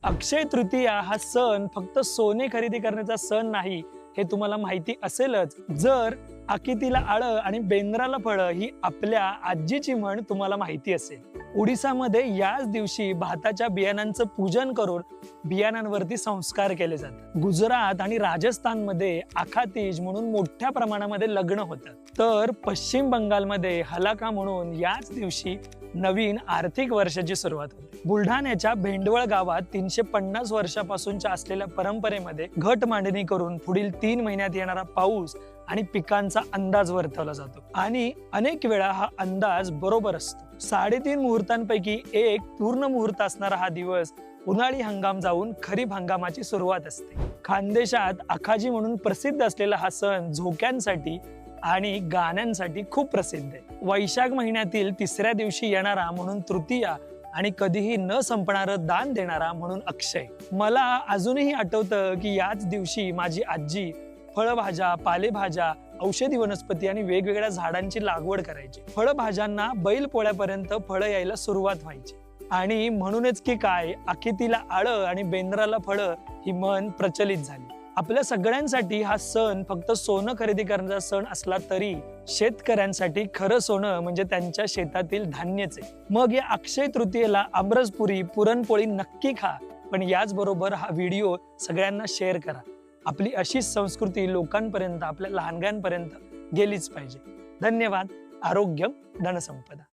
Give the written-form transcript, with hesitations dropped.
अक्षय तृतीया हा सण फक्त सोने खरेदी करण्याचा सण नाही, हे तुम्हाला माहिती असेलच. जर अकितीला आळं आणि बेंद्राला फळं ही आपल्या आजीची म्हण तुम्हाला माहिती असेल. ओडिसामध्ये याच दिवशी भाताच्या बियाणांचं पूजन करून बियाणांवरती संस्कार केले जातात. गुजरात आणि राजस्थानमध्ये आखातीज म्हणून मोठ्या प्रमाणामध्ये लग्न होतात. तर पश्चिम बंगालमध्ये हलाका म्हणून याच दिवशी नवीन आर्थिक वर्षाची सुरुवात होते. बुलढाण्याच्या भेंडवळ गावात 350 वर्षापासूनच्या असलेल्या परंपरेमध्ये घट मांडणी करून पुढील 3 महिन्यात येणारा पाऊस आणि पिकांचा अंदाज वर्तवला जातो. आणि अनेक वेळा हा अंदाज बरोबर असतो. 3.5 मुहूर्तांपैकी एक पूर्ण मुहूर्त असणारा हा दिवस उन्हाळी हंगाम जाऊन खरीप हंगामाची सुरुवात असते. खानदेशात आखाजी म्हणून प्रसिद्ध असलेला हा सण झोक्यांसाठी आणि गाण्यांसाठी खूप प्रसिद्ध आहे. वैशाख महिन्यातील 3ऱ्या दिवशी येणारा म्हणून तृतीया आणि कधीही न संपणारं दान देणारा म्हणून अक्षय. मला अजूनही आठवतं की याच दिवशी माझी आजी फळभाज्या, पालेभाज्या, औषधी वनस्पती आणि वेगवेगळ्या झाडांची लागवड करायची. फळभाज्यांना बैल पोळ्यापर्यंत फळं यायला सुरुवात व्हायची. आणि म्हणूनच की काय, अकितीला आळं आणि बेंद्राला फळं ही म्हण प्रचलित झाली. आपल्या सगळ्यांसाठी हा सण फक्त सोनं खरेदी करण्याचा सण असला तरी शेतकऱ्यांसाठी खरं सोनं म्हणजे त्यांच्या शेतातील धान्यच आहे. मग या अक्षय तृतीयेला आमरसपुरी, पुरणपोळी नक्की खा, पण याचबरोबर हा व्हिडिओ सगळ्यांना शेअर करा. आपली अशीच संस्कृती लोकांपर्यंत, आपल्या लहानग्यांपर्यंत गेलीच पाहिजे. धन्यवाद. आरोग्यम धनसंपदा.